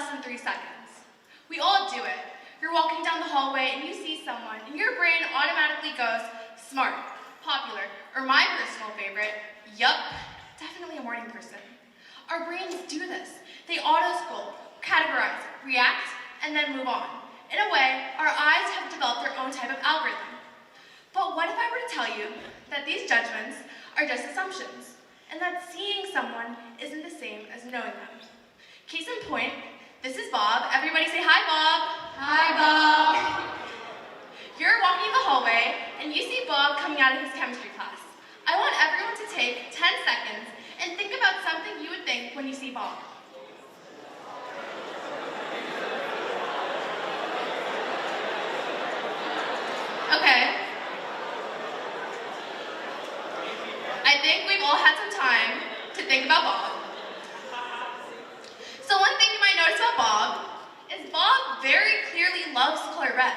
less than 3 seconds. We all do it. You're walking down the hallway and you see someone, and your brain automatically goes, smart, popular, or my personal favorite, yup, definitely a morning person. Our brains do this. They auto-scroll, categorize, react, and then move on. In a way, our eyes have developed their own type of algorithm. But what if I were to tell you that these judgments are just assumptions, and that seeing someone isn't the same as knowing them? Case in point, this is Bob. Everybody say hi, Bob. Hi, Bob. You're walking the hallway, and you see Bob coming out of his chemistry class. I want everyone to take 10 seconds and think about something you would think when you see Bob. Okay. I think we've all had some time to think about Bob. So one thing you might notice about Bob is Bob very clearly loves the color red.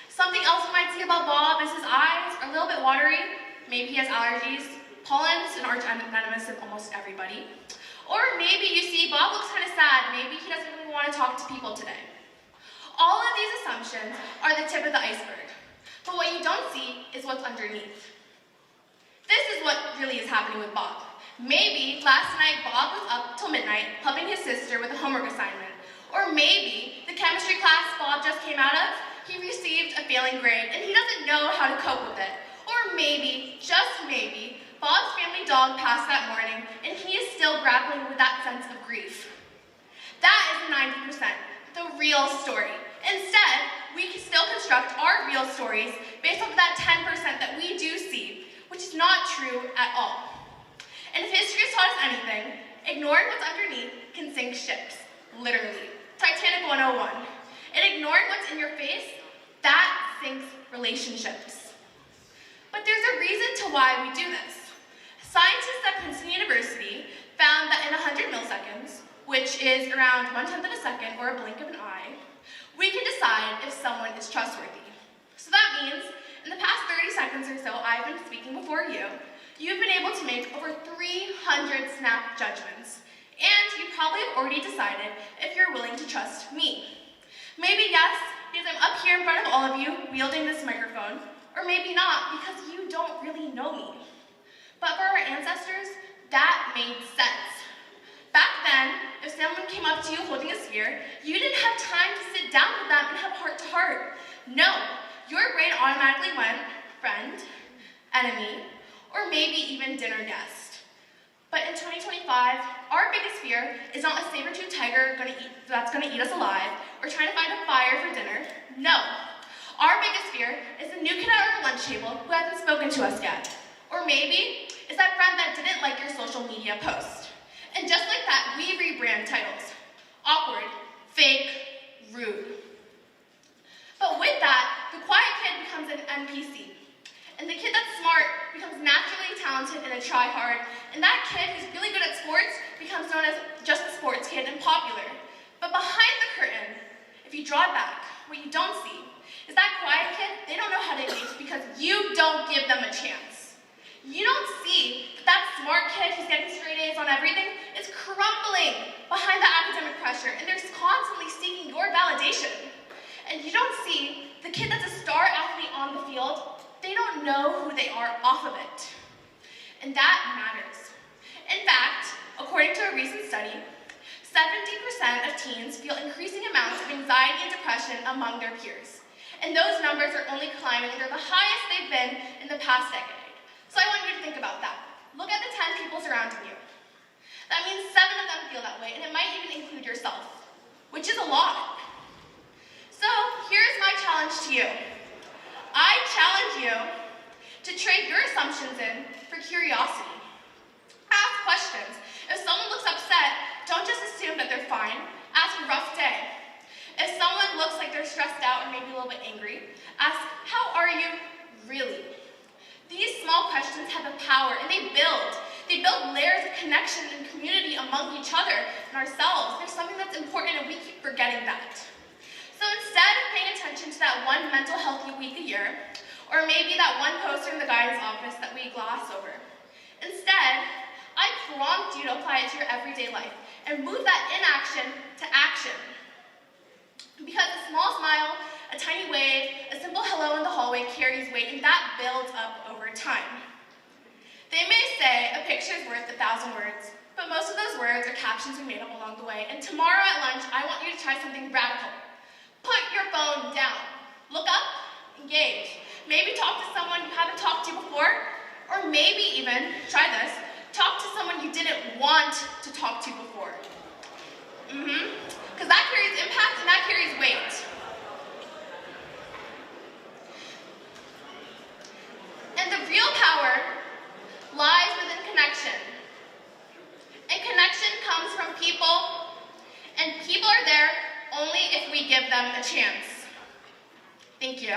Something else you might see about Bob is his eyes are a little bit watery. Maybe he has allergies. Pollen's an arch venomous of almost everybody. Or maybe you see Bob looks kind of sad. Maybe he doesn't really want to talk to people today. All of these assumptions are the tip of the iceberg. But what you don't see is what's underneath. This is what really is happening with Bob. Maybe last night Bob was up till midnight helping his sister with a homework assignment. Or maybe the chemistry class Bob just came out of, he received a failing grade and he doesn't know how to cope with it. Or maybe, just maybe, Bob's family dog passed that morning and he is still grappling with that sense of grief. That is 90%, the real story. Instead, we can still construct our real stories based off of that 10% that we do see, which is not true at all. And if history has taught us anything, ignoring what's underneath can sink ships, literally. Titanic 101. And ignoring what's in your face, that sinks relationships. But there's a reason to why we do this. Scientists at Princeton University found that in 100 milliseconds, which is around 1/10 of a second or a blink of an eye, we can decide if someone is trustworthy. So that means, in the past 30 seconds or so I've been speaking before you, you've been able to make over 300 snap judgments. And you probably have already decided if you're willing to trust me. Maybe yes, because I'm up here in front of all of you, wielding this microphone, or maybe not, because you don't really know me. But for our ancestors, that made sense. Back then, if someone came up to you holding a spear, you didn't have time to sit down with them and have heart-to-heart. No, your brain automatically went friend, enemy, or maybe even dinner guest. But in 2025, our biggest fear is not a saber-toothed tiger that's gonna eat us alive, or trying to find a fire for dinner. No, our biggest fear is the new kid at our lunch table who hasn't spoken to us yet. Or maybe it's that friend that didn't like your social media post. And just like that, we rebrand titles. Awkward, fake, rude. But with that, the quiet kid becomes an NPC. And the kid that's smart becomes naturally talented and a try-hard. And that kid who's really good at sports becomes known as just a sports kid and popular. But behind the curtain, if you draw it back, what you don't see is that quiet kid, they don't know how to engage because you don't give them a chance. You don't see that that smart kid who's getting straight A's on everything is crumbling behind the academic pressure, and they're constantly seeking your validation. And you don't see the kid that's a star athlete on the field, they don't know who they are off of it. And that matters. In fact, according to a recent study, 70% of teens feel increasing amounts of anxiety and depression among their peers. And those numbers are only climbing. They're the highest they've been in the past decade. So I want you to think about that. Look at the 10 people surrounding you. That means 7 of them feel that way, and it might even include yourself, which is a lot. So here's my challenge to you. I challenge you to trade your assumptions in for curiosity. Ask questions. If someone looks upset, don't just assume that they're fine. Ask a rough day. If someone looks like they're stressed out or maybe a little bit angry, ask, how are you really? These small questions have a power, and they build layers of connection and community among each other and ourselves. There's something that's important, and we keep forgetting that. So instead of paying attention to that one mental health week a year, or maybe that one poster in the guidance office that we gloss over, instead, I prompt you to apply it to your everyday life and move that inaction to action. Because a small smile, a tiny wave, a simple hello in the hallway carries weight, and that builds up over time. They may say a picture's worth 1,000 words, but most of those words are captions we made up along the way. And tomorrow at lunch, I want you to try something radical. Put your phone down. Look up, engage. Maybe talk to someone you haven't talked to before, or maybe even, try this, talk to someone you didn't want to talk to before. Because that carries impact and that carries weight. And the real power lies within connection. And connection comes from people, and people are there only if we give them a chance. Thank you.